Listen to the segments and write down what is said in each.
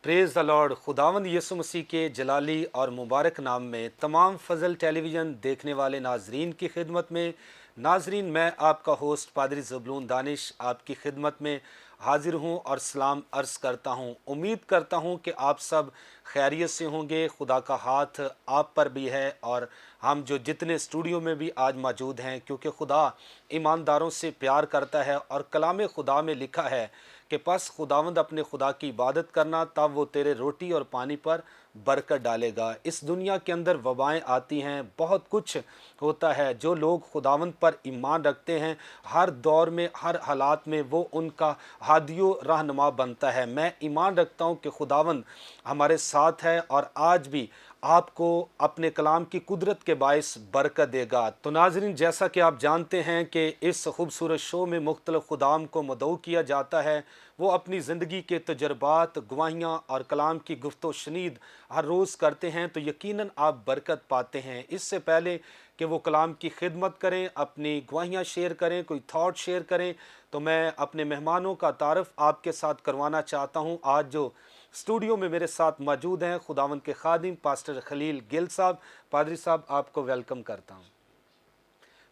Praise the Lord. खुदावंद यीशु मसीह के जलाली और मुबारक नाम में तमाम फ़ज़ल टेलीविज़न देखने वाले नाजरीन की खिदमत में नाजरीन, मैं आपका होस्ट पादरी ज़बलून दानिश आपकी खिदमत में हाजिर हूँ और सलाम अर्ज़ करता हूँ। उम्मीद करता हूँ कि आप सब खैरियत से होंगे। खुदा का हाथ आप पर भी है और हम जो जितने स्टूडियो में भी आज मौजूद हैं, क्योंकि खुदा ईमानदारों से प्यार करता है और कलाम खुदा में लिखा है कि बस खुदावंद अपने खुदा की इबादत करना, तब वो तेरे रोटी और पानी पर बरकत डालेगा। इस दुनिया के अंदर वबाएं आती हैं, बहुत कुछ होता है। जो लोग खुदावंद पर ईमान रखते हैं, हर दौर में हर हालात में वो उनका हादियो रहनुमा बनता है। मैं ईमान रखता हूँ कि खुदावंद हमारे साथ है और आज भी आपको अपने कलाम की कुदरत के बायस बरकत देगा। तो नाजरीन, जैसा कि आप जानते हैं कि इस खूबसूरत शो में मुख्तलिफ खुदाम को मदऊ किया जाता है। वो अपनी ज़िंदगी के तजर्बात, गवाहियाँ और कलाम की गुफ्तो शनीद हर रोज़ करते हैं, तो यकीनन आप बरकत पाते हैं। इससे पहले कि वो कलाम की खिदमत करें, अपनी गवाहियाँ शेयर करें, कोई थाट शेयर करें, तो मैं अपने मेहमानों का तारफ़ आपके साथ करवाना चाहता हूँ। आज जो स्टूडियो में मेरे साथ मौजूद हैं, खुदावंद के खादिम पास्टर खलील गिल साहब। पादरी साहब, आपको वेलकम करता हूँ।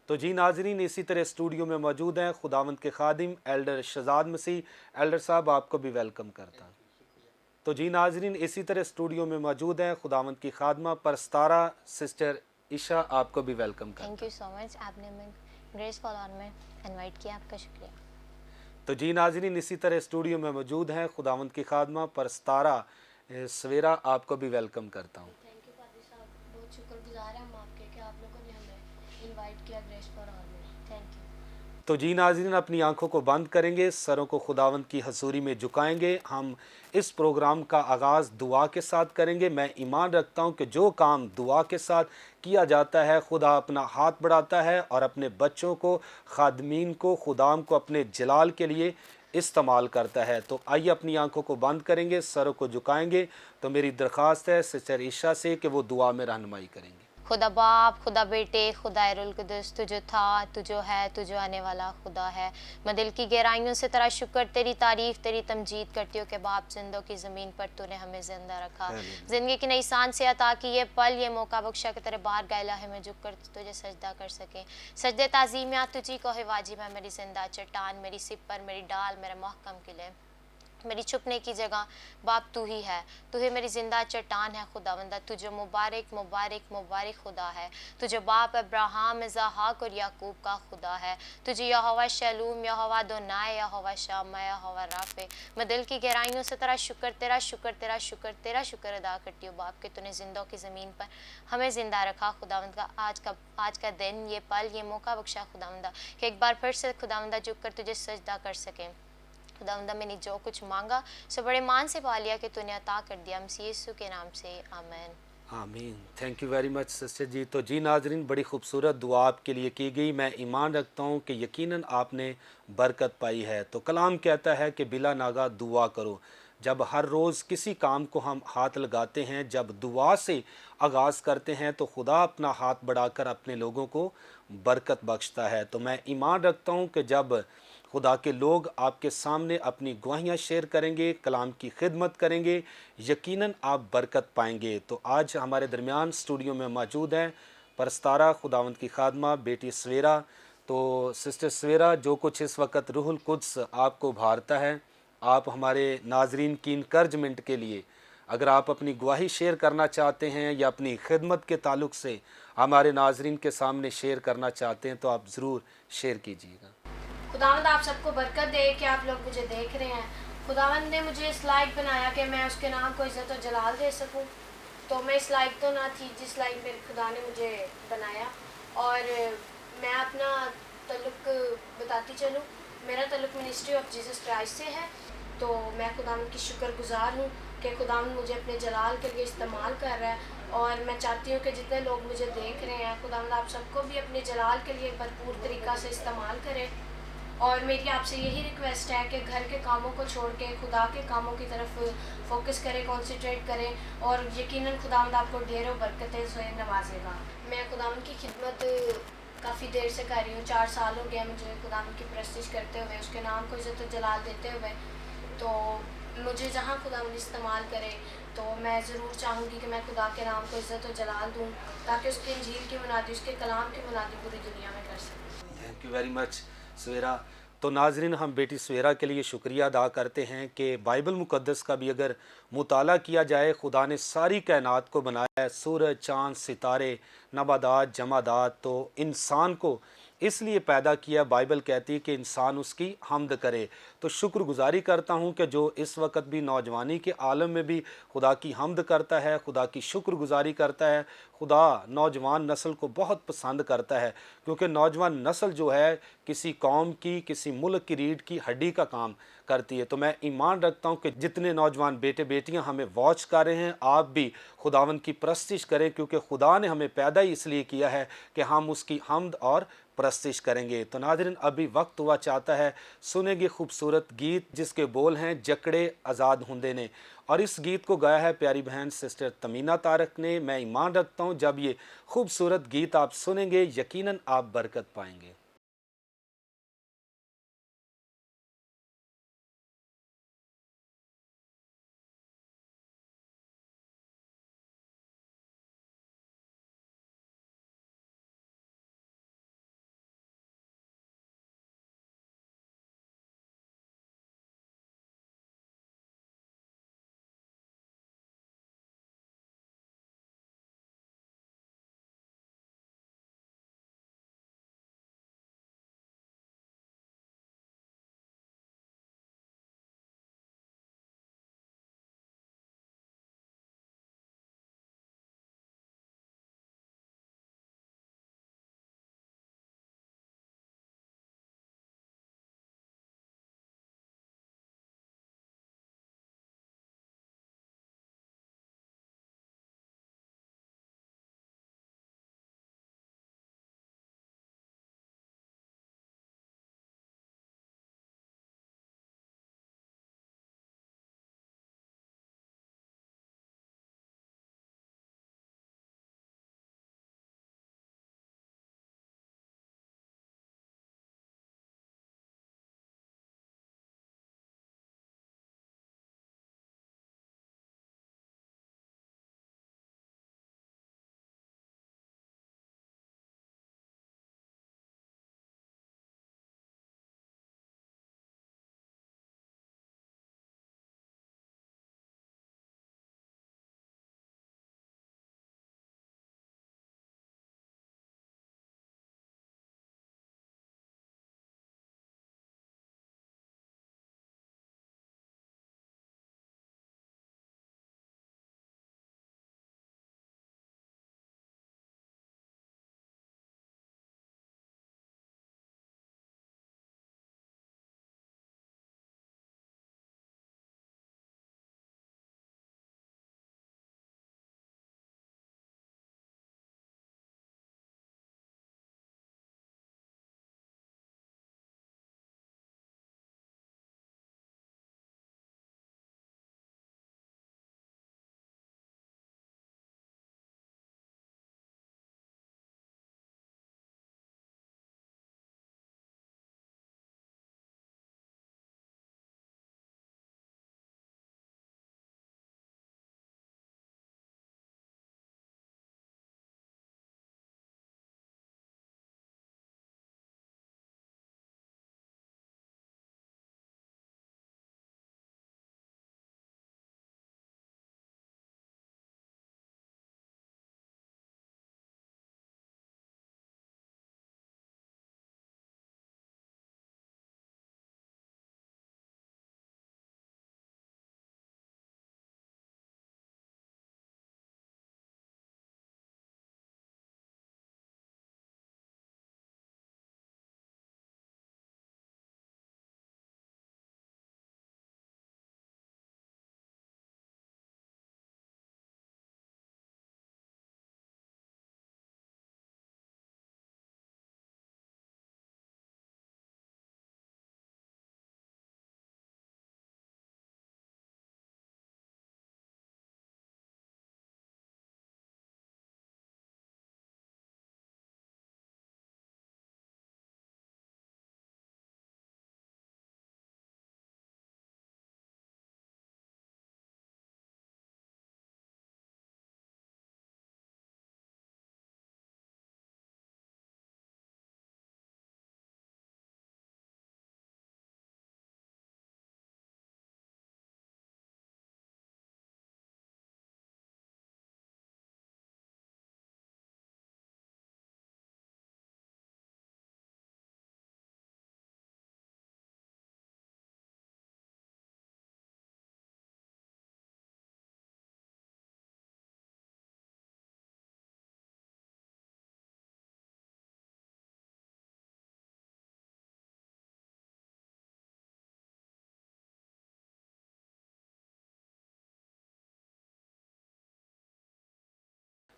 तो जी नाजरीन, इसी तरह स्टूडियो में मौजूद हैं खुदावंद के खादिम एल्डर शहजाद मसीह। एल्डर साहब, आपको भी वेलकम करता हूँ। तो जी नाजरीन, इसी तरह स्टूडियो में मौजूद हैं खुदावंद की खादमा परस्तारा सिस्टर ईशा, आपको भी वेलकम करता हूँ। थैंक यू सो मच, आपने मैं ग्रेस फॉलोन में इनवाइट किया, आपका शुक्रिया। तो जी नाजरीन, इसी तरह स्टूडियो में मौजूद हैं खुदावंद की खादमा परस्तारा सवेरा, आपको भी वेलकम करता हूँ। थैंक यू पादी साहब, बहुत शुक्रगुजार हैं हम आपके कि आप लोगों ने हमें इनवाइट किया ग्रेस फॉर ऑल में। Thank you. तो जी नाज़रीन, अपनी आंखों को बंद करेंगे, सरों को खुदावंद की हजूरी में झुकाएंगे। हम इस प्रोग्राम का आगाज़ दुआ के साथ करेंगे। मैं ईमान रखता हूँ कि जो काम दुआ के साथ किया जाता है, खुदा अपना हाथ बढ़ाता है और अपने बच्चों को, खादमीन को, खुदाम को अपने जलाल के लिए इस्तेमाल करता है। तो आइए अपनी आंखों को बंद करेंगे, सरों को झुकाएंगे। तो मेरी दरख्वास्त है सिस्टर ईशा से कि वो दुआ में रहनुमाई करेंगे। खुदा बाप, खुदा बेटे, खुदा रुल कुदस, तू जो था, तू जो है, तू जो आने वाला खुदा है। मैं दिल की गहराइयों से तेरा शुक्र, तेरी तारीफ, तेरी तमजीद करती हूँ कि बाप जिंदों की ज़मीन पर तूने हमें ज़िंदा रखा, ज़िंदगी की नई शान से अता की, ये पल, ये मौका बख्शा कि तेरे बाहर गायला है मैं झुक कर तुझे सजदा कर सके। सजदे ताज़ीमियात तुझी को है वाजिब है, मेरी जिंदा चट्टान, मेरी सिपर, मेरी डाल, मेरा महकम किले, मेरी छुपने की जगह बाप तू ही है। तू ही मेरी जिंदा चट्टान है खुदावंदा, तू जो मुबारक मुबारक मुबारक खुदा है। तू जो बाप अब्राहम, इज़हाक और याकूब का खुदा है। तुझे यहोवा शलूम, यहोवा दोनाय, यहोवा शामा, यहोवा राफे। मैं दिल की गहराइयों से तेरा शुक्र, तेरा शुक्र, तेरा शुक्र, तेरा शुक्र अदा करती हूँ बाप कि तूने जिंदों की ज़मीन पर हमें ज़िंदा रखा खुदावंद का। आज का दिन, ये पल, ये मौका बख्शा खुदावंदा कि एक बार फिर से खुदावंदा झुक कर तुझे सजदा कर सकें। खुदावंदा मैंने जो कुछ मांगा सो बड़े मान से पा लिया कि तूने अता कर दिया, मसीह यीशु के नाम से, आमीन। आमीन। Thank you very much sister ji. तो जी नाजरीन, बड़ी खूबसूरत दुआ आपके लिए की गई। मैं ईमान रखता हूँ कि यकीनन आपने बरकत पाई है। तो कलाम कहता है कि बिला नागा दुआ करो। जब हर रोज़ किसी काम को हम हाथ लगाते हैं, जब दुआ से आगाज़ करते हैं, तो खुदा अपना हाथ बढ़ाकर अपने लोगों को बरकत बख्शता है। तो मैं ईमान रखता हूँ कि जब खुदा के लोग आपके सामने अपनी गवाहियाँ शेयर करेंगे, कलाम की खिदमत करेंगे, यकीनन आप बरकत पाएंगे। तो आज हमारे दरमियान स्टूडियो में मौजूद हैं परस्तारा, खुदावंद की खादमा, बेटी सवेरा। तो सिस्टर सवेरा, जो कुछ इस वक्त रूहुल कुद्स आपको भारता है, आप हमारे नाजरीन की इनकर्जमेंट के लिए अगर आप अपनी गवाही शेयर करना चाहते हैं या अपनी खिदमत के ताल्लुक से हमारे नाजरीन के सामने शेयर करना चाहते हैं, तो आप ज़रूर शेयर कीजिएगा। खुदावंद आप सबको बरकत दे कि आप लोग मुझे देख रहे हैं। खुदावंद ने मुझे इस लायक बनाया कि मैं उसके नाम को इज़्ज़त और जलाल दे सकूं। तो मैं इस लायक तो ना थी जिस लायक मेरे खुदा ने मुझे बनाया। और मैं अपना तल्लुक बताती चलूँ। मेरा तल्लुक मिनिस्ट्री ऑफ जीसस क्राइस्ट से है। तो मैं खुदावंद की शुक्रगुजार हूँ कि खुदावंद मुझे अपने जलाल के लिए इस्तेमाल कर रहा है। और मैं चाहती हूँ कि जितने लोग मुझे देख रहे हैं, खुदावंद आप सबको भी अपने जलाल के लिए भरपूर तरीक़ा से इस्तेमाल करें। और मेरी आपसे यही रिक्वेस्ट है कि घर के कामों को छोड़ के खुदा के कामों की तरफ फोकस करें, कॉन्सेंट्रेट करें, और यकीनन खुदावंद आपको ढेरों बरकतें से नवाजेगा। मैं खुदावंद की खिदमत काफ़ी देर से कर रही हूँ, 4 साल हो गए मुझे खुदावंद की परस्तिश करते हुए, उसके नाम को इज़्ज़त और जलाल देते हुए। तो मुझे जहाँ खुदावंद इस्तेमाल करे, तो मैं ज़रूर चाहूँगी कि मैं खुदा के नाम को इज़्ज़त और जलाल दूँ, ताकि उसके इंजील की मुनादी, उसके कलाम की मुनादी पूरी दुनिया में कर सकूँ। थैंक यू वेरी मच सवेरा। तो नाजरीन, हम बेटी सवेरा के लिए शुक्रिया अदा करते हैं कि बाइबल मुक़द्दस का भी अगर मुताला किया जाए, खुदा ने सारी कायनात को बनाया है, सूरज, चाँद, सितारे, नबादात, जमादात, तो इंसान को इसलिए पैदा किया। बाइबल कहती है कि इंसान उसकी हम्द करे। तो शुक्रगुजारी करता हूँ कि जो इस वक्त भी नौजवानी के आलम में भी खुदा की हम्द करता है, खुदा की शुक्रगुजारी करता है। खुदा नौजवान नस्ल को बहुत पसंद करता है, क्योंकि नौजवान नस्ल जो है किसी कौम की, किसी मुल्क की रीढ़ की हड्डी का काम करती है। तो मैं ईमान रखता हूँ कि जितने नौजवान बेटे बेटियां हमें वॉच कर रहे हैं, आप भी खुदावंद की परस्तिश करें, क्योंकि खुदा ने हमें पैदा ही इसलिए किया है कि हम उसकी हम्द और परस्तिश करेंगे। तो नाज़रीन, अभी वक्त हुआ चाहता है सुनेंगे खूबसूरत गीत जिसके बोल हैं जकड़े आज़ाद हुंदे ने, और इस गीत को गाया है प्यारी बहन सिस्टर तमीना तारक ने। मैं ईमान रखता हूँ जब ये खूबसूरत गीत आप सुनेंगे, यकीनन आप बरकत पाएंगे।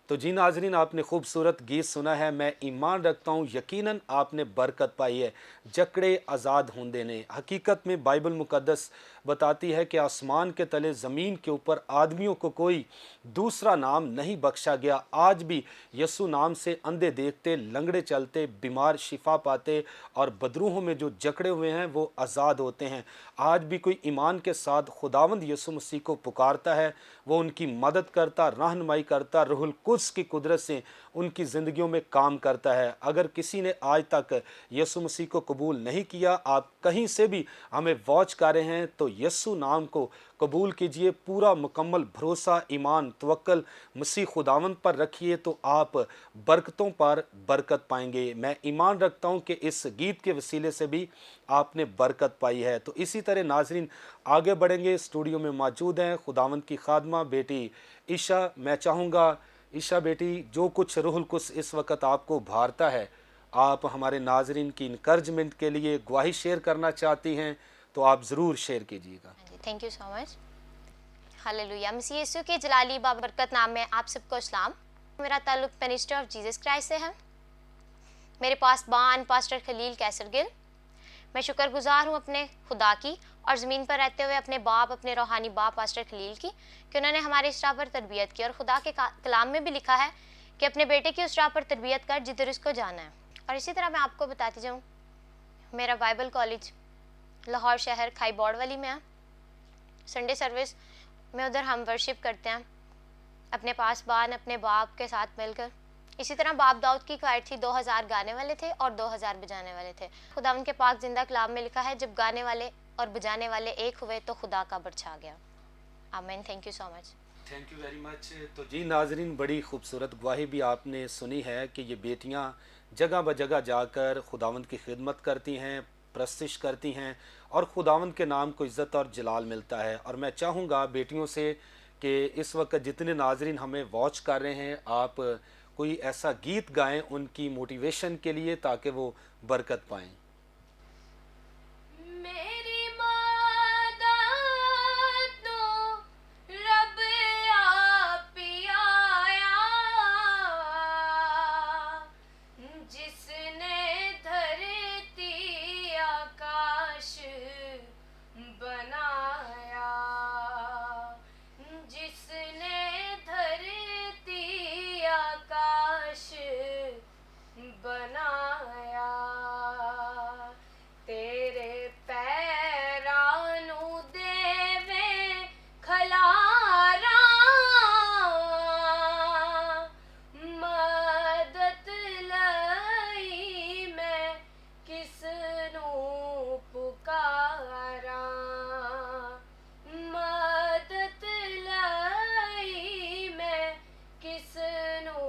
तो जी नाजरीन, आपने खूबसूरत गीत सुना है। मैं ईमान रखता हूँ यकीनन आपने बरकत पाई है। जकड़े आज़ाद होंदे ने, हकीकत में बाइबल मुकद्दस बताती है कि आसमान के तले ज़मीन के ऊपर आदमियों को कोई दूसरा नाम नहीं बख्शा गया। आज भी यसु नाम से अंधे देखते, लंगड़े चलते, बीमार शिफा पाते और बदरूहों में जो जकड़े हुए हैं वो आज़ाद होते हैं। आज भी कोई ईमान के साथ खुदावंद यसु मसीह को पुकारता है, वो उनकी मदद करता, रहनुमाई करता, रूहुल कुद्स की कुदरत से उनकी ज़िंदगियों में काम करता है। अगर किसी ने आज तक यसु मसीह को कबूल नहीं किया, आप कहीं से भी हमें वॉच कर रहे हैं, तो यसु नाम को कबूल कीजिए। पूरा मुकम्मल भरोसा, ईमान, तवक्ल मसीह खुदावंद पर रखिए, तो आप बरकतों पर बरकत पाएंगे। मैं ईमान रखता हूं कि इस गीत के वसीले से भी आपने बरकत पाई है। तो इसी तरह नाजरीन आगे बढ़ेंगे। स्टूडियो में मौजूद हैं खुदावंद की खादमा बेटी ईशा। मैं चाहूँगा ईशा बेटी, जो कुछ रूहुल कुद्स इस वक्त आपको भारता है, आप हमारे नाजरीन की इनकरेजमेंट के लिए गवाही शेयर करना चाहती हैं, तो आप ज़रूर शेयर कीजिएगा। Thank you so much. हालेलुया। मसीह यीशु के जलाली बाबरकत नाम में आप सबको सलाम। मेरा ताल्लुक मिनिस्टर ऑफ जीसस क्राइस्ट से है। मेरे पास बान पास्टर खलील कैसर गिल। मैं शुक्रगुजार हूँ अपने खुदा की और ज़मीन पर रहते हुए अपने बाप, अपने रूहानी बाप पास्टर खलील की, कि उन्होंने हमारे इस राह पर तरबियत की। और खुदा के कलाम में भी लिखा है कि अपने बेटे की उस राह पर तरबियत कर जिधर उसको जाना है। और इसी तरह मैं आपको बताती जाऊँ, मेरा बाइबल कॉलेज लाहौर शहर खाई बॉर्डवाली में है। संडे सर्विस में उधर हम वर्शिप करते हैं अपने पासबान, अपने बाप के साथ मिलकर। इसी तरह बाप दाऊद की क्वायर थी, 2000 गाने वाले थे और 2000 बजाने वाले थे। खुदा उनके पाक जिंदा कलाम में लिखा है, जब गाने वाले और बजाने वाले एक हुए तो खुदा का बर छा गया। आमीन। Thank you so much. Thank you very much. तो जी नाजरीन, बड़ी खूबसूरत गवाही भी आपने सुनी है कि ये बेटियां जगह ब जगह जाकर खुदावंद की खिदमत करती हैं, प्रस्तिश करती हैं और खुदावंद के नाम को इज़्ज़त और जलाल मिलता है। और मैं चाहूँगा बेटियों से कि इस वक्त जितने नाजरीन हमें वॉच कर रहे हैं, आप कोई ऐसा गीत गाएं उनकी मोटिवेशन के लिए, ताकि वो बरकत पाएं। मेरी मदद तो रब आप ही आया, जिसने धरती आकाश बनाया, जिसने धरती आकाश बनाया। तेरे पैरां नू देवे खलारा, मदद लई मैं किस नू पुकारा, मदद लई मैं किस नू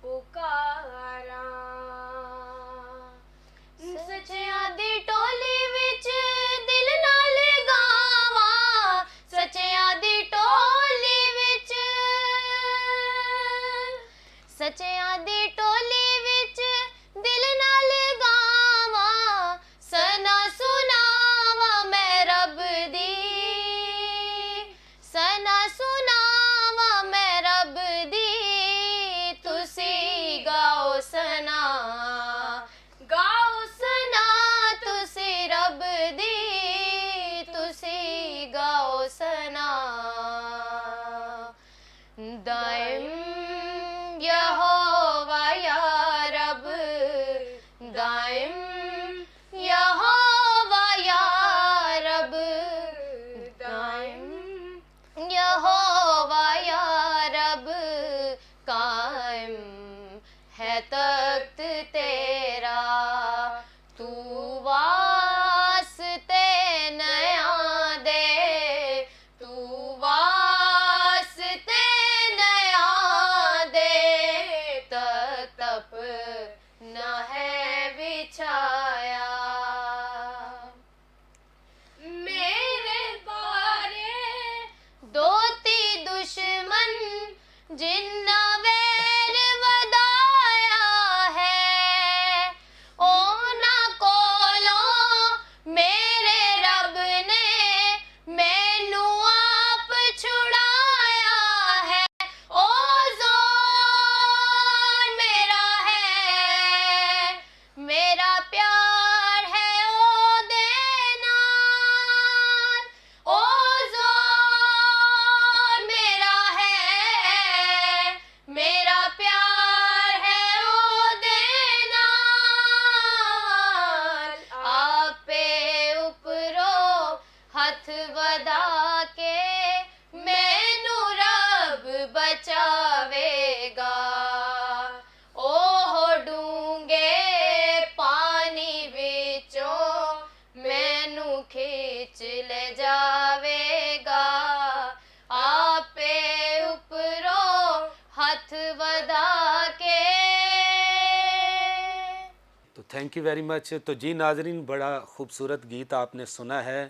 पुकारा। सच्चियां दी टोली विच दिल नाल गावां, सच्चियां दी टोली विच, सच्चियां दी टोली विच दिल नाल गावां, सना सुनावां मैं रब दी, सना सुनावां मैं रब दी। तुसी गाओ सना, गाओ सना तुसी रब दी, तुसी गाओ सना। दाइम यहोवा या रब, दाइम यहोवा या रब, दाइम यहोवा या रब, कायम है तख्त तेरा, तू वास्ते नया दे, तू वास्ते नया दे, तप न है बिछाया। मेरे बारे दोती दुश्मन जिन्ना वैर वधाया है, ओना कोलों मेरे रब ने मैनू आप छुड़ाया है। ओ जोर बचावेगा। ओह डूंगे पानी विचों मैनू खींच ले जावेगा। आपे उपरों हथ वधा के। तो थैंक यू वेरी मच। तो जी नाजरीन, बड़ा खूबसूरत गीत आपने सुना है,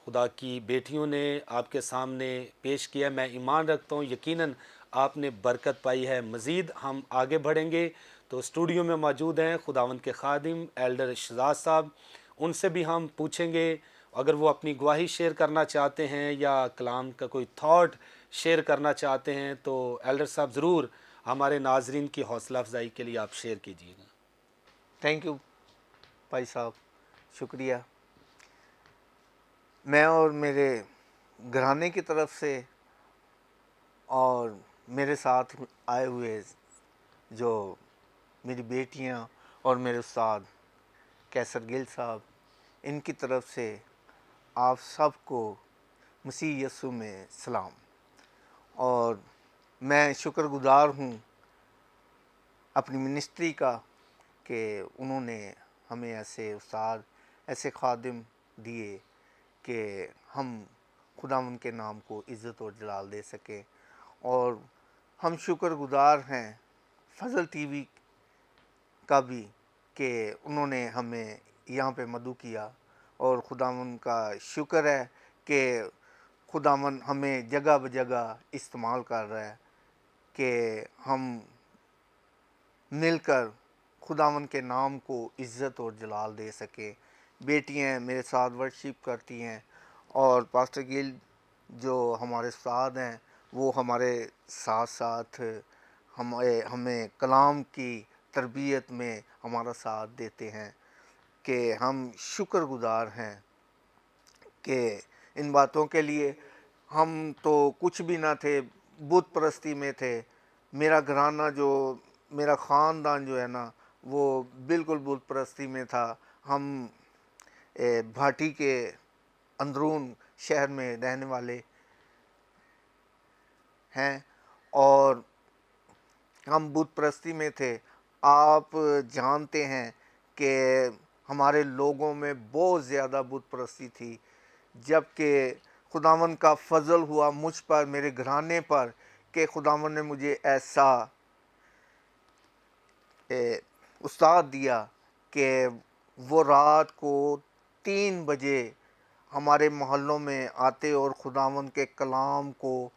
खुदा की बेटियों ने आपके सामने पेश किया। मैं ईमान रखता हूँ यकीनन आपने बरकत पाई है। मज़ीद हम आगे बढ़ेंगे तो स्टूडियो में मौजूद हैं खुदावंद के खादिम एल्डर शहजाद साहब, उनसे भी हम पूछेंगे अगर वो अपनी गवाही शेयर करना चाहते हैं या कलाम का कोई थॉट शेयर करना चाहते हैं तो एल्डर साहब ज़रूर हमारे नाजरीन की हौसला अफजाई के लिए आप शेयर कीजिएगा। थैंक यू भाई साहब, शुक्रिया। मैं और मेरे घराने की तरफ से और मेरे साथ आए हुए जो मेरी बेटियां और मेरे उस्ताद कैसर गिल साहब, इनकी तरफ से आप सबको मसीह यस्सु में सलाम। और मैं शुक्रगुजार हूँ अपनी मिनिस्ट्री का कि उन्होंने हमें ऐसे उस्ताद, ऐसे खादिम दिए कि हम खुदावंद के नाम को इज़्ज़त और जलाल दे सकें। और हम शुक्रगुजार हैं फजल टीवी का भी कि उन्होंने हमें यहाँ पे मदऊ किया। और खुदावंद का शुक्र है कि खुदावंद हमें जगह बजगह इस्तेमाल कर रहा है कि हम मिलकर खुदावंद के नाम को इज़्ज़त और जलाल दे सकें। बेटियां मेरे साथ वर्शिप करती हैं और पास्टर गिल जो हमारे उस्ताद हैं वो हमारे साथ साथ हमें कलाम की तरबियत में हमारा साथ देते हैं कि हम शुक्रगुजार हैं कि इन बातों के लिए। हम तो कुछ भी ना थे, बुत परस्ती में थे। मेरा घराना जो, मेरा ख़ानदान जो है ना, वो बिल्कुल बुत परस्ती में था। हम भाटी के अंदरून शहर में रहने वाले हैं और हम बुत परस्ती में थे। आप जानते हैं कि हमारे लोगों में बहुत ज़्यादा बुत परस्ती थी, जबकि खुदावंद का फजल हुआ मुझ पर, मेरे घराने पर, कि खुदावंद ने मुझे ऐसा उस्ताद दिया कि वो रात को 3 बजे हमारे मोहल्लों में आते और खुदावंद के कलाम को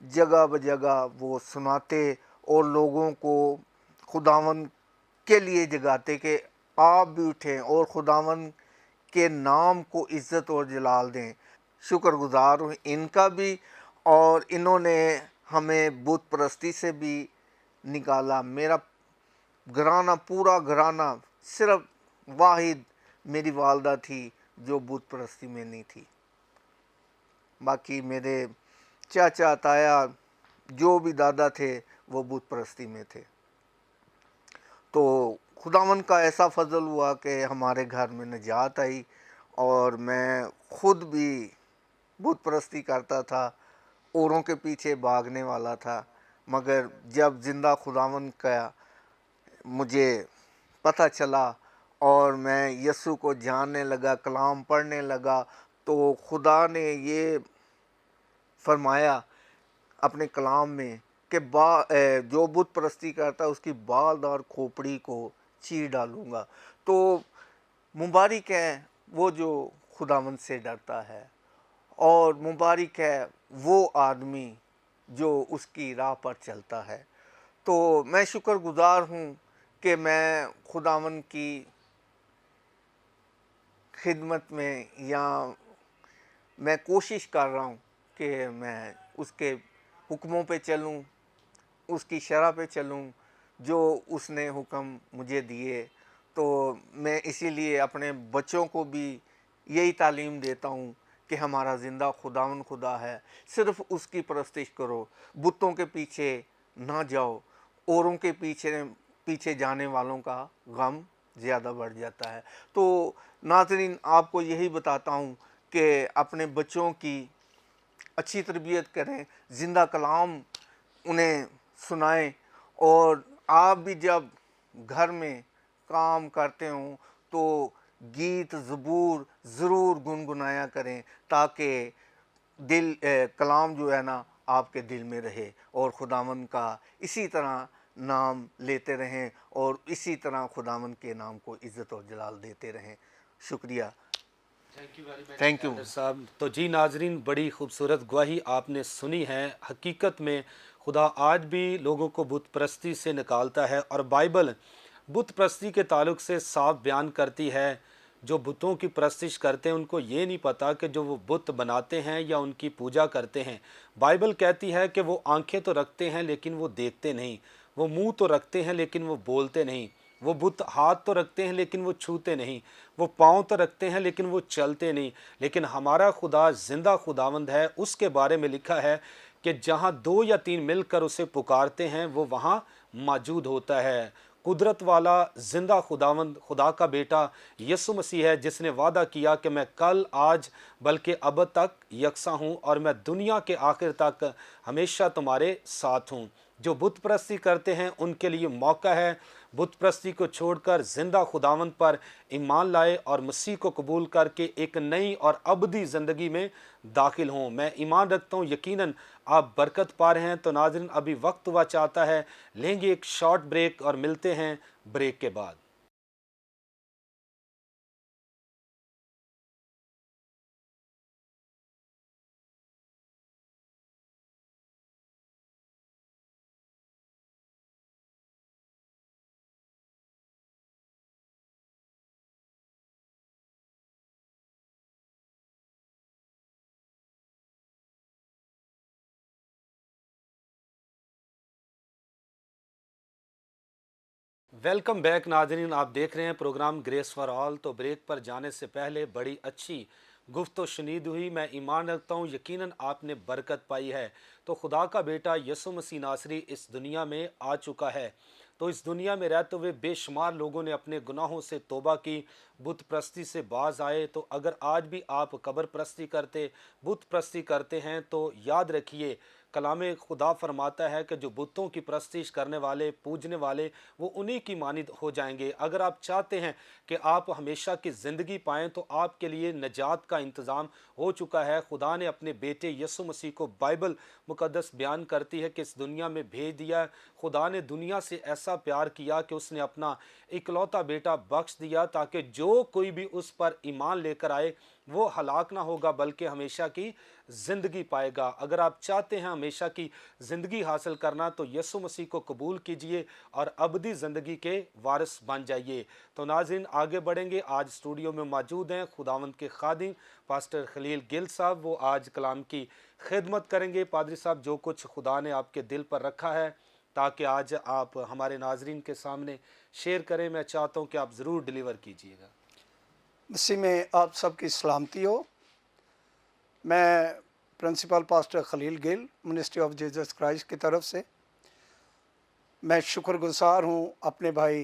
जगह बजगह वो सुनाते और लोगों को खुदावंद के लिए जगाते कि आप भी उठें और खुदावंद के नाम को इज़्ज़त और जलाल दें। शुक्रगुजार हूँ इनका भी, और इन्होंने हमें बुत परस्ती से भी निकाला। मेरा घराना, पूरा घराना, सिर्फ वाहिद मेरी वालदा थी जो बुत परस्ती में नहीं थी। बाकी मेरे चाचा ताया जो भी दादा थे वो बुत परस्ती में थे। तो खुदावंद का ऐसा फजल हुआ कि हमारे घर में निजात आई और मैं खुद भी बुत परस्ती करता था, औरों के पीछे भागने वाला था। मगर जब ज़िंदा खुदावंद का मुझे पता चला और मैं यस्सु को जानने लगा, कलाम पढ़ने लगा, तो खुदा ने ये फरमाया अपने कलाम में कि जो बुत परस्ती करता है उसकी बालदार खोपड़ी को चीर डालूँगा। तो मुबारक है वो जो खुदावंद से डरता है, और मुबारक है वो आदमी जो उसकी राह पर चलता है। तो मैं शुक्रगुजार हूँ कि मैं खुदावंद की खिदमत में, या मैं कोशिश कर रहा हूँ कि मैं उसके हुक्मों पे चलूँ, उसकी शरह पे चलूँ जो उसने हुक्म मुझे दिए। तो मैं इसीलिए अपने बच्चों को भी यही तालीम देता हूँ कि हमारा ज़िंदा खुदावंद खुदा है, सिर्फ़ उसकी परस्तिश करो, बुतों के पीछे ना जाओ। औरों के पीछे जाने वालों का गम ज़्यादा बढ़ जाता है। तो नाज़रीन, आपको यही बताता हूँ कि अपने बच्चों की अच्छी तरबियत करें, ज़िंदा कलाम उन्हें सुनाएं। और आप भी जब घर में काम करते हों तो गीत ज़बूर ज़रूर गुनगुनाया करें, ताकि कलाम जो है ना आपके दिल में रहे और खुदावंद का इसी तरह नाम लेते रहें और इसी तरह खुदावंद के नाम को इज़्ज़त और जलाल देते रहें। शुक्रिया। थैंक यू साहब। तो जी नाजरीन, बड़ी खूबसूरत गवाही आपने सुनी है। हकीकत में खुदा आज भी लोगों को बुत परस्ती से निकालता है, और बाइबल बुत परस्ती के ताल्लुक से साफ बयान करती है। जो बुतों की परस्तिश करते हैं उनको ये नहीं पता कि जो वो बुत बनाते हैं या उनकी पूजा करते हैं, बाइबल कहती है कि वो आंखें तो रखते हैं लेकिन वो देखते नहीं, वो मुंह तो रखते हैं लेकिन वो बोलते नहीं, वो बुत हाथ तो रखते हैं लेकिन वो छूते नहीं, वो पाँव तो रखते हैं लेकिन वो चलते नहीं। लेकिन हमारा खुदा जिंदा खुदावंद है। उसके बारे में लिखा है कि जहाँ 2 या 3 मिलकर उसे पुकारते हैं वो वहाँ मौजूद होता है। कुदरत वाला जिंदा खुदावंद, खुदा का बेटा यीशु मसीह है, जिसने वादा किया कि मैं कल, आज, बल्कि अब तक यकसा हूँ और मैं दुनिया के आखिर तक हमेशा तुम्हारे साथ हूँ। जो बुत परस्ती करते हैं उनके लिए मौका है बुत परस्ती को छोड़कर जिंदा खुदावंद पर ईमान लाए और मसीह को कबूल करके एक नई और अबदी ज़िंदगी में दाखिल हों। मैं ईमान रखता हूँ यकीनन आप बरकत पा रहे हैं। तो नाज़रीन, अभी वक्त हुआ चाहता है, लेंगे एक शॉर्ट ब्रेक और मिलते हैं ब्रेक के बाद। वेलकम बैक नाजरीन, आप देख रहे हैं प्रोग्राम ग्रेस फॉर ऑल। तो ब्रेक पर जाने से पहले बड़ी अच्छी गुफ्तो शुनीद हुई। मैं ईमान रखता हूँ यकीनन आपने बरकत पाई है। तो खुदा का बेटा यीशु मसीह नासरी इस दुनिया में आ चुका है। तो इस दुनिया में रहते हुए बेशुमार लोगों ने अपने गुनाहों से तौबा की, बुत परस्ती से बाज आए। तो अगर आज भी आप कब्र परस्ती करते, बुत परस्ती करते हैं, तो याद रखिए कलामे खुदा फरमाता है कि जो बुतों की परस्तिश करने वाले, पूजने वाले, वो उन्हीं की मानिद हो जाएंगे। अगर आप चाहते हैं कि आप हमेशा की ज़िंदगी पाएँ तो आपके लिए नजात का इंतज़ाम हो चुका है। खुदा ने अपने बेटे यीशु मसीह को, बाइबल मुकद्दस बयान करती है कि इस दुनिया में भेज दिया। खुदा ने दुनिया से ऐसा प्यार किया कि उसने अपना इकलौता बेटा बख्श दिया, ताकि जो कोई भी उस पर ईमान लेकर आए वो हलाक ना होगा बल्कि हमेशा की ज़िंदगी पाएगा। अगर आप चाहते हैं हमेशा की ज़िंदगी हासिल करना तो यीशु मसीह को कबूल कीजिए और अबदी ज़िंदगी के वारिस बन जाइए। तो नाज़रीन, आगे बढ़ेंगे। आज स्टूडियो में मौजूद हैं खुदावंद के खादिम पास्टर खलील गिल साहब। वो आज कलाम की खिदमत करेंगे। पादरी साहब, जो कुछ खुदा ने आपके दिल पर रखा है ताकि आज आप हमारे नाजरीन के सामने शेयर करें, मैं चाहता हूँ कि आप ज़रूर डिलीवर कीजिएगा। मसीह में आप सबकी सलामती हो। मैं principal pastor Khalil Gill, ministry of Jesus Christ की तरफ से मैं शुक्रगुजार हूँ अपने भाई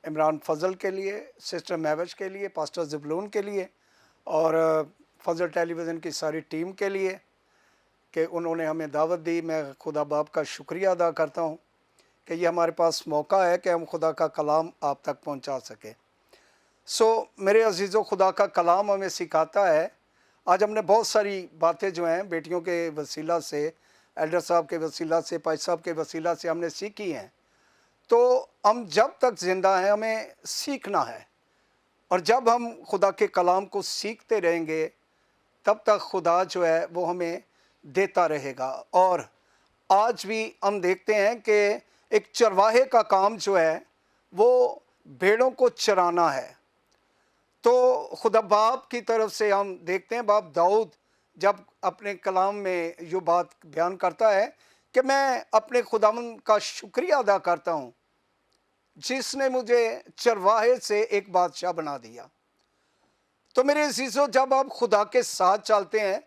इमरान फजल के लिए, सिस्टर महवश के लिए, पास्टर ज़बलून के लिए और फजल टेलीविज़न की सारी टीम के लिए कि उन्होंने हमें दावत दी। मैं खुदा बाप का शुक्रिया अदा करता हूँ कि ये हमारे पास मौका है कि हम खुदा का कलाम आप तक पहुँचा सकें। मेरे अजीज़ों, खुदा का कलाम हमें सिखाता है। आज हमने बहुत सारी बातें जो हैं बेटियों के वसीला से, एल्डर साहब के वसीला से, पाई साहब के वसीला से हमने सीखी हैं। तो हम जब तक ज़िंदा हैं हमें सीखना है, और जब हम खुदा के कलाम को सीखते रहेंगे तब तक खुदा जो है वो हमें देता रहेगा। और आज भी हम देखते हैं कि एक चरवाहे का काम जो है वो भेड़ों को चराना है। तो खुदा बाप की तरफ से हम देखते हैं, बाप दाऊद जब अपने कलाम में ये बात बयान करता है कि मैं अपने खुदावंद का शुक्रिया अदा करता हूँ जिसने मुझे चरवाहे से एक बादशाह बना दिया। तो मेरे अजीज़ों, जब आप खुदा के साथ चलते हैं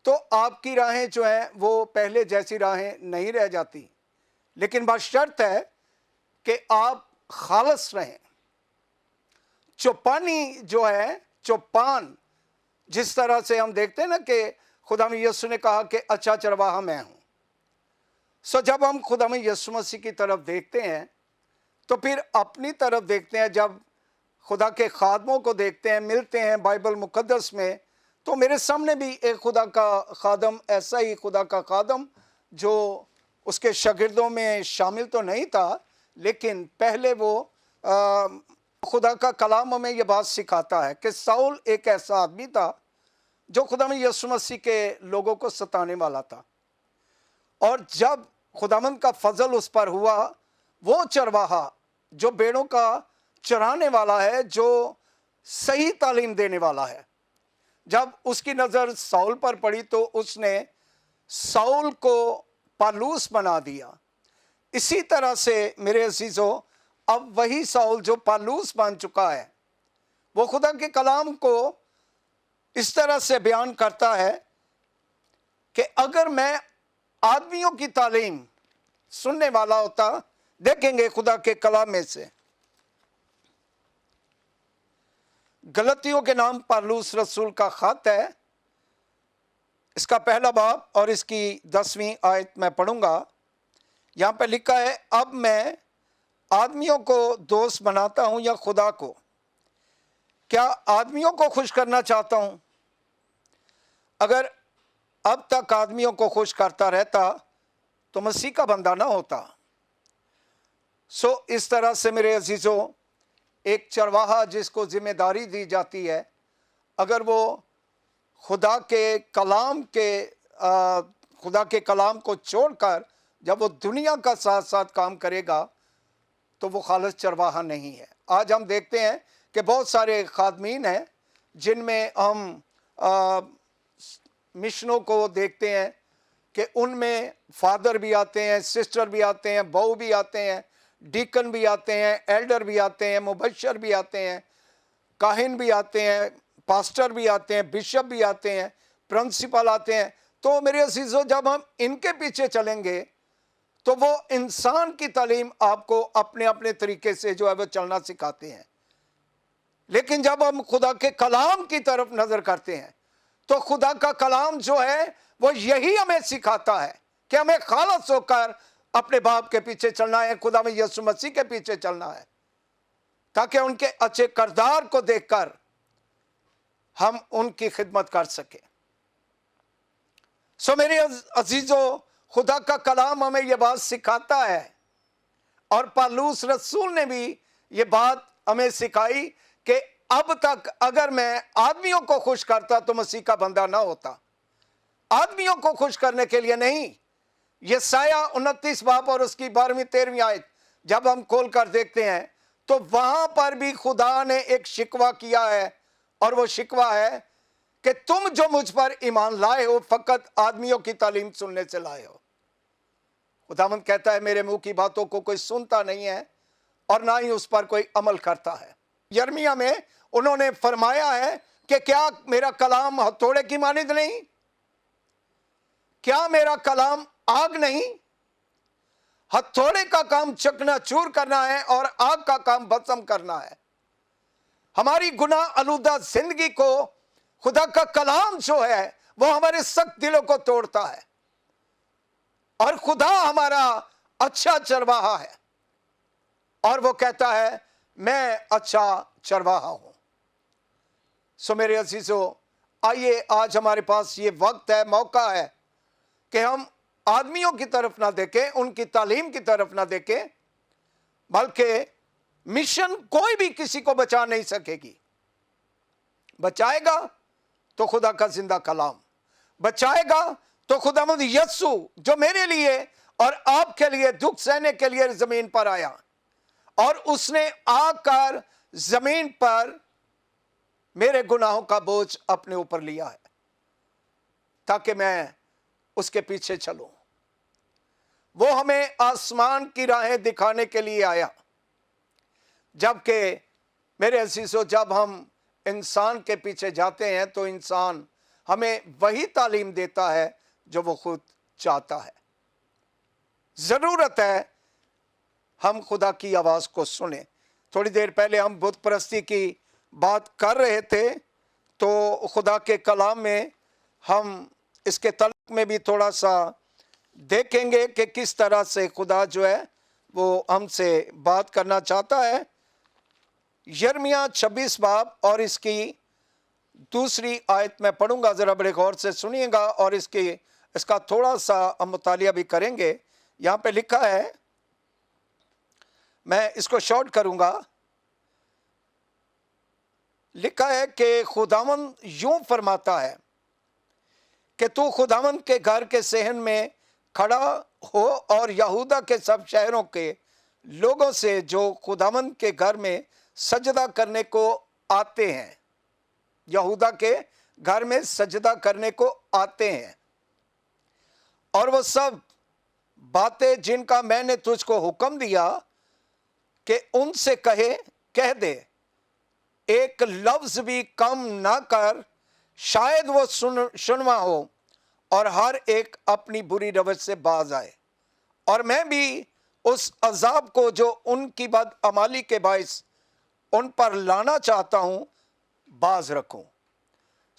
तो आपकी राहें जो हैं वो पहले जैसी राहें नहीं रह जाती, लेकिन बशर्त है कि आप खालस रहें। चौपानी जो है, चौपान, जिस तरह से हम देखते हैं ना कि खुदा में यीशु ने कहा कि अच्छा चरवाहा मैं हूँ, सो जब हम खुदावंद यीशु मसीह की तरफ देखते हैं तो फिर अपनी तरफ देखते हैं, जब खुदा के खादमों को देखते हैं, मिलते हैं बाइबल मुकद्दस में, तो मेरे सामने भी एक खुदा का खादम, ऐसा ही खुदा का खादम जो उसके शागिर्दों में शामिल तो नहीं था, लेकिन पहले वो खुदा का कलाम हमें ये बात सिखाता है कि साउल एक ऐसा आदमी था जो खुदावंद यीशु मसीह के लोगों को सताने वाला था। और जब खुदावंद का फजल उस पर हुआ, वो चरवाहा जो भेड़ों का चराने वाला है, जो सही तालीम देने वाला है, जब उसकी नज़र साउल पर पड़ी तो उसने साउल को पालूस बना दिया। इसी तरह से मेरे अजीजों, अब वही साउल जो पालूस बन चुका है, वो खुदा के कलाम को इस तरह से बयान करता है कि अगर मैं आदमियों की तालीम सुनने वाला होता, देखेंगे खुदा के कलाम में से गलतियों के नाम पालूस रसूल का खत है, इसका पहला बाब और इसकी 10वीं आयत मैं पढ़ूंगा। यहाँ पे लिखा है, अब मैं आदमियों को दोस्त बनाता हूँ या खुदा को? क्या आदमियों को खुश करना चाहता हूँ? अगर अब तक आदमियों को खुश करता रहता तो मसीह का बंदा ना होता। सो इस तरह से मेरे अजीजों, एक चरवाहा जिसको जिम्मेदारी दी जाती है, अगर वो खुदा के कलाम को छोड़कर जब वो दुनिया का साथ साथ काम करेगा तो वो खालिस चरवाहा नहीं है। आज हम देखते हैं कि बहुत सारे खादमीन हैं जिनमें हम मिशनों को देखते हैं कि उनमें फादर भी आते हैं, सिस्टर भी आते हैं, बहू भी आते हैं, डीकन भी आते हैं, एल्डर भी आते हैं, मुबशर भी आते हैं, काहिन भी आते हैं, पास्टर भी आते हैं, बिशप भी आते हैं, प्रिंसिपल आते हैं। तो मेरे अजीजों, जब हम इनके पीछे चलेंगे तो वो इंसान की तालीम आपको अपने अपने तरीके से जो है वो चलना सिखाते हैं। लेकिन जब हम खुदा के कलाम की तरफ नजर करते हैं तो खुदा का कलाम जो है वो यही हमें सिखाता है कि हमें खालिस होकर अपने बाप के पीछे चलना है, खुदा में यीशु मसीह के पीछे चलना है, ताकि उनके अच्छे किरदार को देखकर हम उनकी खिदमत कर सके। सो मेरे अजीजों, खुदा का कलाम हमें यह बात सिखाता है, और पालूस रसूल ने भी ये बात हमें सिखाई कि अब तक अगर मैं आदमियों को खुश करता तो मसीह का बंदा ना होता। आदमियों को खुश करने के लिए नहीं। यशायाह 29 बाब और उसकी 12वीं-13वीं आयत जब हम खोल कर देखते हैं तो वहां पर भी खुदा ने एक शिकवा किया है, और वो शिकवा है कि तुम जो मुझ पर ईमान लाए हो फकत आदमियों की तालीम सुनने से लाए हो। खुदावंद कहता है, मेरे मुंह की बातों को कोई सुनता नहीं है और ना ही उस पर कोई अमल करता है। यिर्मयाह में उन्होंने फरमाया है कि क्या मेरा कलाम हथौड़े की मानिंद नहीं? क्या मेरा कलाम आग नहीं? हथौड़े का काम चकनाचूर करना है और आग का काम भस्म करना है। हमारी गुनाह आलूदा जिंदगी को खुदा का कलाम जो है वो हमारे सख्त दिलों को तोड़ता है, और खुदा हमारा अच्छा चरवाहा है, और वो कहता है मैं अच्छा चरवाहा हूं। सो मेरे अजीजों, आइए आज हमारे पास ये वक्त है, मौका है कि हम आदमियों की तरफ ना देखें, उनकी तालीम की तरफ ना देखें, बल्कि मिशन कोई भी किसी को बचा नहीं सकेगी। बचाएगा तो खुदा का जिंदा कलाम, बचाएगा तो खुदावंद यीशु जो मेरे लिए और आपके लिए दुख सहने के लिए जमीन पर आया, और उसने आकर जमीन पर मेरे गुनाहों का बोझ अपने ऊपर लिया है ताकि मैं उसके पीछे चलूं। वो हमें आसमान की राहें दिखाने के लिए आया, जबकि मेरे अजीजों, जब हम इंसान के पीछे जाते हैं तो इंसान हमें वही तालीम देता है जो वो खुद चाहता है। जरूरत है हम खुदा की आवाज को सुने। थोड़ी देर पहले हम बुत परस्ती की बात कर रहे थे, तो खुदा के कलाम में हम इसके तल्क में भी थोड़ा सा देखेंगे कि किस तरह से खुदा जो है वो हमसे बात करना चाहता है। यिर्मयाह 26 बाब और इसकी दूसरी आयत में पढ़ूंगा, ज़रा बड़े गौर से सुनिएगा और इसका थोड़ा सा हम मुतालिया भी करेंगे। यहाँ पे लिखा है, मैं इसको शॉर्ट करूंगा, लिखा है कि खुदावंद यूं फरमाता है कि तू खुदावंद के घर के सहन में खड़ा हो और यहूदा के सब शहरों के लोगों से जो खुदावंद के घर में सजदा करने को आते हैं, यहूदा के घर में सजदा करने को आते हैं, और वो सब बातें जिनका मैंने तुझको हुक्म दिया कि उनसे कह दे, एक लफ्ज भी कम ना कर, शायद वो सुनवा हो और हर एक अपनी बुरी रवज से बाज आए, और मैं भी उस अजाब को जो उनकी बदअमाली के बाइस उन पर लाना चाहता हूं बाज रखूं।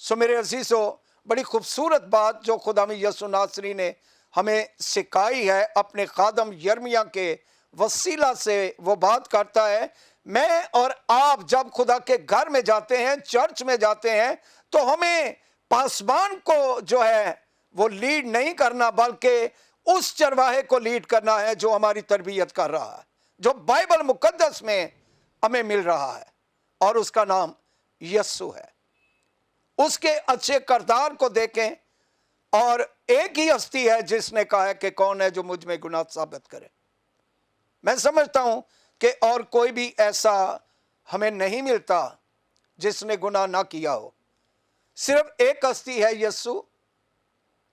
सो मेरे अजीजों, बड़ी खूबसूरत बात जो खुदा यसु नासरी ने हमें सिखाई है, अपने खादम यिर्मयाह के वसीला से वो बात करता है। मैं और आप जब खुदा के घर में जाते हैं, चर्च में जाते हैं, तो हमें पासबान को जो है वो लीड नहीं करना, बल्कि उस चरवाहे को लीड करना है जो हमारी तरबियत कर रहा है, जो बाइबल मुकद्दस में हमें मिल रहा है, और उसका नाम यस्सु है। उसके अच्छे किरदार को देखें, और एक ही हस्ती है जिसने कहा है कि कौन है जो मुझ में गुनाह साबित करे। मैं समझता हूं कि और कोई भी ऐसा हमें नहीं मिलता जिसने गुनाह ना किया हो। सिर्फ एक हस्ती है यस्सु,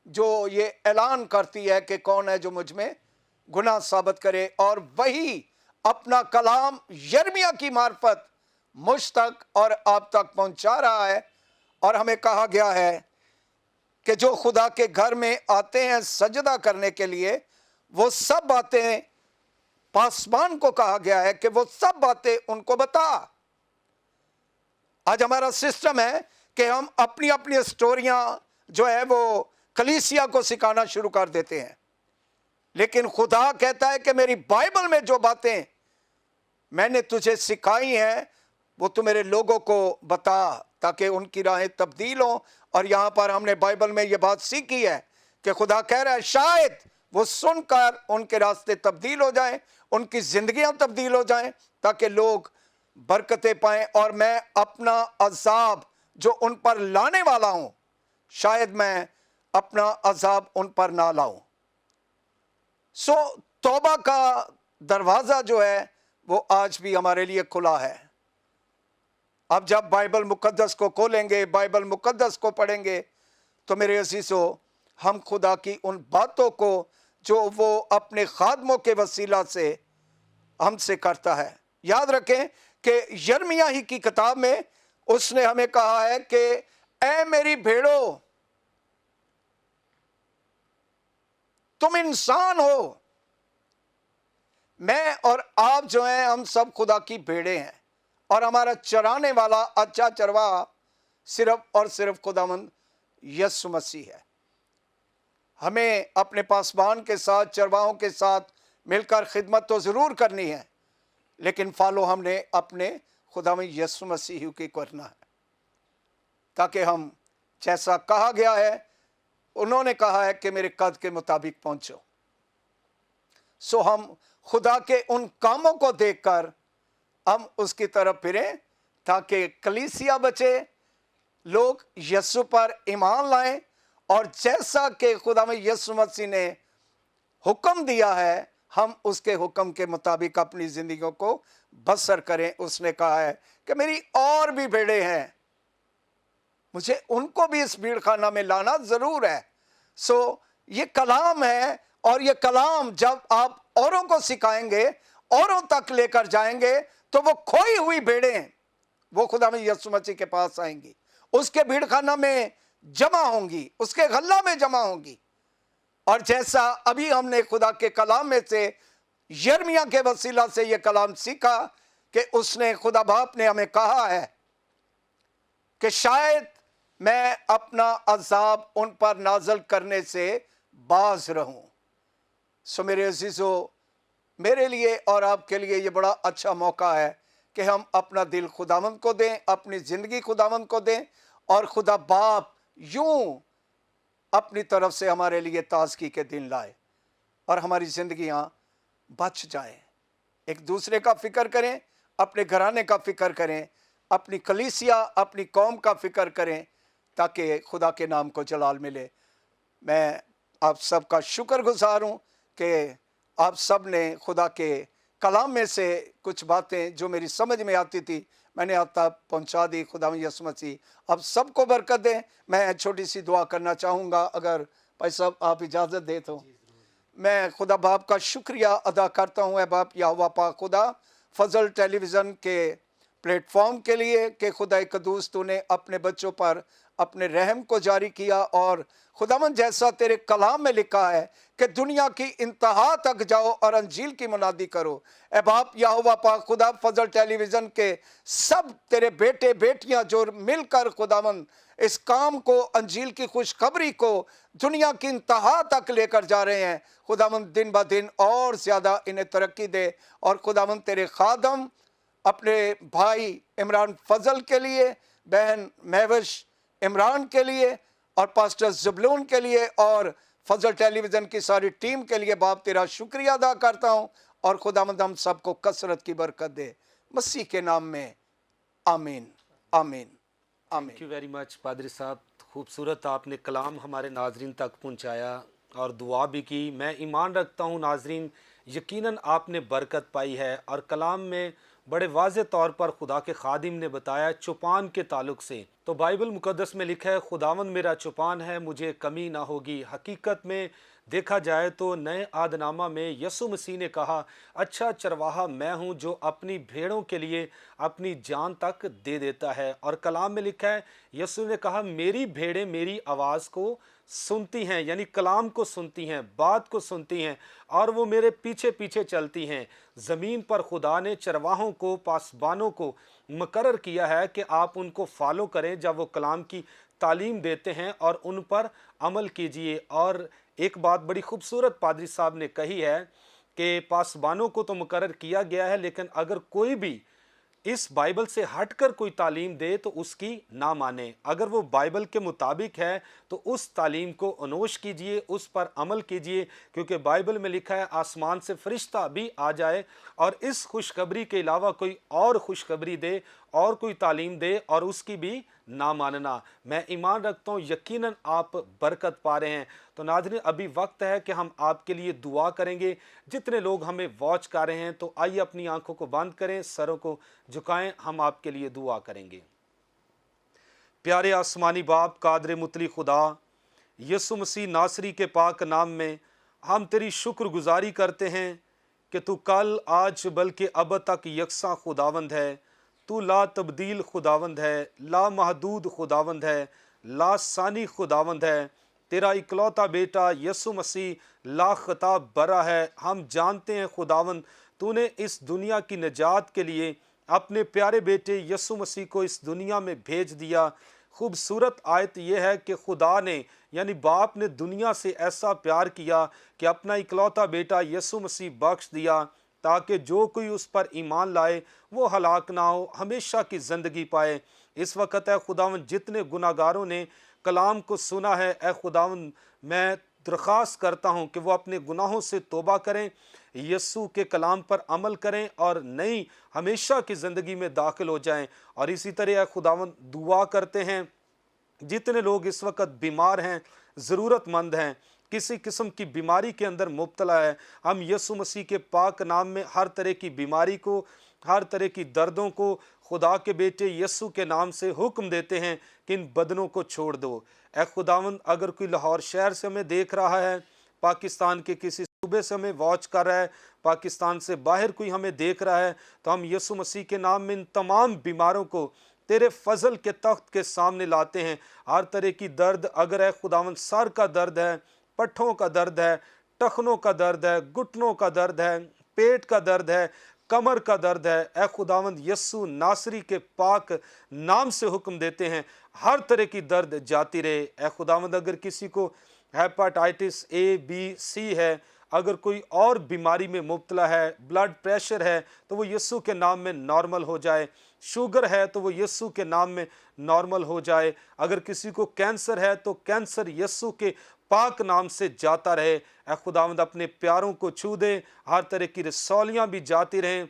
जो ये ऐलान करती है कि कौन है जो मुझ में गुनाह साबित करे, और वही अपना कलाम यिर्मयाह की मार्फत मुझ तक और आप तक पहुंचा रहा है। और हमें कहा गया है कि जो खुदा के घर में आते हैं सजदा करने के लिए, वो सब बातें, पासबान को कहा गया है कि वो सब बातें उनको बता। आज हमारा सिस्टम है कि हम अपनी अपनी स्टोरियां जो है वो कलीसिया को सिखाना शुरू कर देते हैं, लेकिन खुदा कहता है कि मेरी बाइबल में जो बातें मैंने तुझे सिखाई हैं वो तू मेरे लोगों को बता, ताकि उनकी राहें तब्दील हों। और यहाँ पर हमने बाइबल में ये बात सीखी है कि खुदा कह रहा है शायद वो सुनकर उनके रास्ते तब्दील हो जाएं, उनकी जिंदगियां तब्दील हो जाएं, ताकि लोग बरकतें पाएं, और मैं अपना अजाब जो उन पर लाने वाला हूं, शायद मैं अपना अजाब उन पर ना लाऊं। सो तौबा का दरवाज़ा जो है वो आज भी हमारे लिए खुला है। अब जब बाइबल मुकद्दस को खोलेंगे, बाइबल मुकद्दस को पढ़ेंगे, तो मेरे अजीजों, हम खुदा की उन बातों को जो वो अपने खादमों के वसीला से हमसे करता है, याद रखें कि यिर्मयाह ही की किताब में उसने हमें कहा है कि ऐ मेरी भेड़ों, तुम इंसान हो। मैं और आप जो हैं, हम सब खुदा की भेड़ें हैं, और हमारा चराने वाला अच्छा चरवाहा सिर्फ और सिर्फ खुदावंद यीशु मसीह है। हमें अपने पासबान के साथ, चरवाहों के साथ मिलकर खिदमत तो ज़रूर करनी है, लेकिन फॉलो हमने अपने खुदावंद यीशु मसीह की करना है, ताकि हम, जैसा कहा गया है, उन्होंने कहा है कि मेरे कद के मुताबिक पहुंचो। सो हम खुदा के उन कामों को देखकर हम उसकी तरफ फिरें, ताकि कलीसिया बचे, लोग यीशु पर ईमान लाएं, और जैसा कि खुदा में यीशु मसीह ने हुक्म दिया है, हम उसके हुक्म के मुताबिक अपनी ज़िंदगियों को बसर करें। उसने कहा है कि मेरी और भी भेड़ें हैं, मुझे उनको भी इस भीड़ खाना में लाना ज़रूर है। सो ये कलाम है, और ये कलाम जब आप औरों को सिखाएंगे, औरों तक लेकर जाएंगे, तो वो खोई हुई भेड़ें वो खुदा में यीशु मसीह के पास आएंगी, उसके भीड़ खाना में जमा होंगी, उसके गल्ला में जमा होंगी। और जैसा अभी हमने खुदा के कलाम में से यिर्मयाह के वसीला से ये कलाम सीखा कि उसने, खुदा बाप ने हमें कहा है कि शायद मैं अपना अजाब उन पर नाजल करने से बाज रहूं। सो मेरे अजीज़ों, मेरे लिए और आपके लिए ये बड़ा अच्छा मौका है कि हम अपना दिल खुदावंद को दें, अपनी ज़िंदगी खुदावंद को दें, और खुदा बाप यूं अपनी तरफ से हमारे लिए ताज़गी के दिन लाए और हमारी ज़िंदगियां बच जाएं। एक दूसरे का फ़िक्र करें, अपने घराने का फ़िक्र करें, अपनी कलीसिया, अपनी कौम का फ़िक्र करें, ताकि खुदा के नाम को जलाल मिले। मैं आप सबका शुक्रगुजार हूँ कि आप सब ने खुदा के कलाम में से कुछ बातें जो मेरी समझ में आती थी मैंने आप तक पहुँचा दी। खुदा यीशु मसीह आप सबको बरकत दें। मैं छोटी सी दुआ करना चाहूँगा, अगर भाई साहब आप इजाज़त दे तो। मैं खुदा बाप का शुक्रिया अदा करता हूँ, बाप यहोवा पाक खुदा, फजल टेलीविज़न के प्लेटफॉर्म के लिए कि खुदा कदूस तूने अपने बच्चों पर अपने रहम को जारी किया, और खुदावन जैसा तेरे कलाम में लिखा है कि दुनिया की इंतहा तक जाओ और अंजील की मुनादी करो। ए बाप यहोवा पाक खुदा, फजल टेलीविज़न के सब तेरे बेटे बेटियां जो मिलकर खुदावन इस काम को, अंजील की खुशखबरी को दुनिया की इंतहा तक लेकर जा रहे हैं, खुदावन दिन ब दिन और ज़्यादा इन्हें तरक्की दे। और खुदावन तेरे खादम अपने भाई इमरान फजल के लिए, बहन महविश इमरान के लिए, और पास्टर ज़बलून के लिए, और फजल टेलीविज़न की सारी टीम के लिए बाप तेरा शुक्रिया अदा करता हूँ। और खुदावंद हम सबको कसरत की बरकत दे, मसीह के नाम में, आमीन आमीन आमीन। थैंक यू वेरी मच पादरी साहब, खूबसूरत आपने कलाम हमारे नाजरीन तक पहुंचाया और दुआ भी की। मैं ईमान रखता हूं नाजरीन, यकीनन आपने बरकत पाई है। और कलाम में बड़े वाज़े तौर पर खुदा के खादिम ने बताया चुपान के ताल्लुक से। तो बाइबल मुकद्दस में लिखा है खुदावंद मेरा चुपान है, मुझे कमी ना होगी। हकीकत में देखा जाए तो नए आदनामा में यसु मसीह ने कहा, अच्छा चरवाहा मैं हूँ जो अपनी भेड़ों के लिए अपनी जान तक दे देता है। और कलाम में लिखा है यसु ने कहा, मेरी भेड़ें मेरी आवाज़ को सुनती हैं, यानी कलाम को सुनती हैं, बात को सुनती हैं, और वो मेरे पीछे पीछे चलती हैं। ज़मीन पर खुदा ने चरवाहों को, पासबानों को मुकर्रर किया है कि आप उनको फॉलो करें जब वो कलाम की तालीम देते हैं और उन पर अमल कीजिए। और एक बात बड़ी खूबसूरत पादरी साहब ने कही है कि पासबानों को तो मुकर्रर किया गया है, लेकिन अगर कोई भी इस बाइबल से हटकर कोई तालीम दे तो उसकी ना माने। अगर वो बाइबल के मुताबिक है तो उस तालीम को अनोश कीजिए, उस पर अमल कीजिए, क्योंकि बाइबल में लिखा है आसमान से फरिश्ता भी आ जाए और इस खुशखबरी के अलावा कोई और खुशखबरी दे और कोई तालीम दे और उसकी भी ना मानना। मैं ईमान रखता हूँ यकीनन आप बरकत पा रहे हैं। तो नाज़रीन, अभी वक्त है कि हम आपके लिए दुआ करेंगे। जितने लोग हमें वॉच कर रहे हैं तो आइए अपनी आंखों को बंद करें, सरों को झुकाएं, हम आपके लिए दुआ करेंगे। प्यारे आसमानी बाप, कादर मुतली खुदा, यसु मसीह नासरी के पाक नाम में हम तेरी शुक्रगुजारी करते हैं कि तू कल, आज, बल्कि अब तक यकसा खुदावंद है। तू ला तब्दील खुदावंद है, ला महदूद खुदावंद है, ला सानी खुदावंद है। तेरा इकलौता बेटा यसु मसीह ला खताब बरा है। हम जानते हैं खुदावंद, तूने इस दुनिया की निजात के लिए अपने प्यारे बेटे यसु मसीह को इस दुनिया में भेज दिया। खूबसूरत आयत यह है कि खुदा ने, यानी बाप ने दुनिया से ऐसा प्यार किया कि अपना इकलौता बेटा यसु मसीह बख्श दिया, ताकि जो कोई उस पर ईमान लाए वो हलाक ना हो, हमेशा की ज़िंदगी पाए। इस वक्त है खुदावंद, जितने गुनाहगारों ने कलाम को सुना है, ए खुदावंद मैं दरख्वास्त करता हूँ कि वो अपने गुनाहों से तौबा करें, यस्सु के कलाम पर अमल करें और नई हमेशा की ज़िंदगी में दाखिल हो जाएं। और इसी तरह खुदावंद दुआ करते हैं, जितने लोग इस वक्त बीमार हैं, ज़रूरतमंद हैं, किसी किस्म की बीमारी के अंदर मुब्तला है, हम यसु मसीह के पाक नाम में हर तरह की बीमारी को, हर तरह की दर्दों को खुदा के बेटे यसु के नाम से हुक्म देते हैं कि इन बदनों को छोड़ दो। ए खुदावंद, अगर कोई लाहौर शहर से हमें देख रहा है, पाकिस्तान के किसी सूबे से हमें वॉच कर रहा है, पाकिस्तान से बाहर कोई हमें देख रहा है, तो हम यसु मसीह के नाम में इन तमाम बीमारों को तेरे फजल के तख्त के सामने लाते हैं। हर तरह की दर्द, अगर है खुदावंद सर का दर्द है, पट्ठों का दर्द है, टखनों का दर्द है, घुटनों का दर्द है, पेट का दर्द है, कमर का दर्द है, ए खुदावंद यस्सु नासरी के पाक नाम से हुक्म देते हैं हर तरह की दर्द जाती रहे। ए खुदावंद, अगर किसी को हेपाटाइटिस A, B, C है, اگر کوئی اور بیماری میں مبتلا ہے، بلڈ پریشر ہے تو وہ یسوع کے نام میں نارمل ہو جائے، شوگر ہے تو وہ یسوع کے نام میں نارمل ہو جائے، اگر کسی کو کینسر ہے تو کینسر یسوع کے پاک نام سے جاتا رہے۔ اے خداوند اپنے پیاروں کو چھو دے، ہر طرح کی رسولیاں بھی جاتی رہیں۔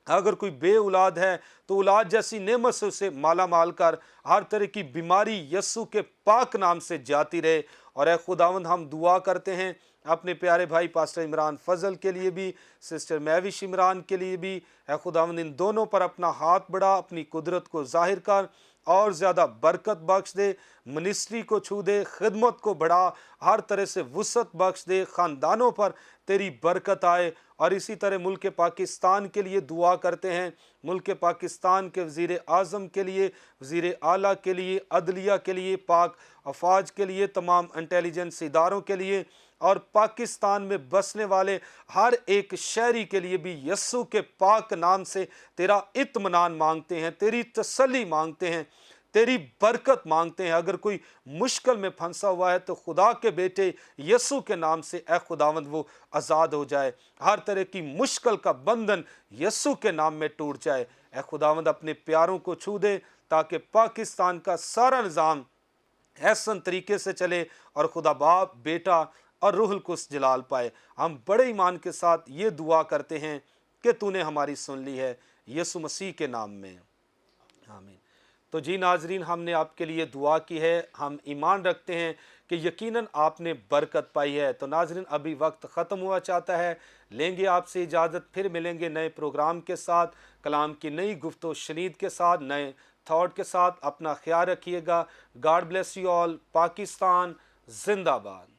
اگر کوئی بے اولاد ہے تو اولاد جیسی نعمت سے اسے مالا مال کر، ہر طرح کی بیماری یسوع کے پاک نام سے جاتی رہے۔ اور اے خداوند ہم دعا کرتے ہیں اپنے پیارے بھائی پاسٹر عمران فضل کے لیے بھی، سسٹر مہوش عمران کے لیے بھی، اے خداوند ان دونوں پر اپنا ہاتھ بڑھا، اپنی قدرت کو ظاہر کر اور زیادہ برکت بخش دے، منسٹری کو چھو دے، خدمت کو بڑھا، ہر طرح سے وسعت بخش دے، خاندانوں پر تیری برکت آئے۔ اور اسی طرح ملک پاکستان کے لیے دعا کرتے ہیں، ملک پاکستان کے وزیر اعظم کے لیے، وزیر اعلیٰ کے لیے، عدلیہ کے لیے، پاک افواج کے لیے، تمام انٹیلیجنس اداروں کے لیے، اور پاکستان میں بسنے والے ہر ایک شہری کے لیے بھی یسوع کے پاک نام سے تیرا اطمینان مانگتے ہیں، تیری تسلی مانگتے ہیں، تیری برکت مانگتے ہیں۔ اگر کوئی مشکل میں پھنسا ہوا ہے تو خدا کے بیٹے یسوع کے نام سے اے خداوند وہ آزاد ہو جائے، ہر طرح کی مشکل کا بندھن یسوع کے نام میں ٹوٹ جائے۔ اے خداوند اپنے پیاروں کو چھو دے تاکہ پاکستان کا سارا نظام احسن طریقے سے چلے اور خدا باپ، بیٹا اور روح القدس جلال پائے۔ ہم بڑے ایمان کے ساتھ یہ دعا کرتے ہیں کہ تو نے ہماری سن لی ہے، یسوع مسیح کے نام میں، آمین۔ تو جی ناظرین، ہم نے آپ کے لیے دعا کی ہے، ہم ایمان رکھتے ہیں کہ یقیناً آپ نے برکت پائی ہے۔ تو ناظرین، ابھی وقت ختم ہوا چاہتا ہے، لیں گے آپ سے اجازت، پھر ملیں گے نئے پروگرام کے ساتھ، کلام کی نئی گفت و شنید کے ساتھ، نئے تھاٹ کے ساتھ۔ اپنا خیال رکھیے گا۔ God bless you all. Pakistan زندہ باد۔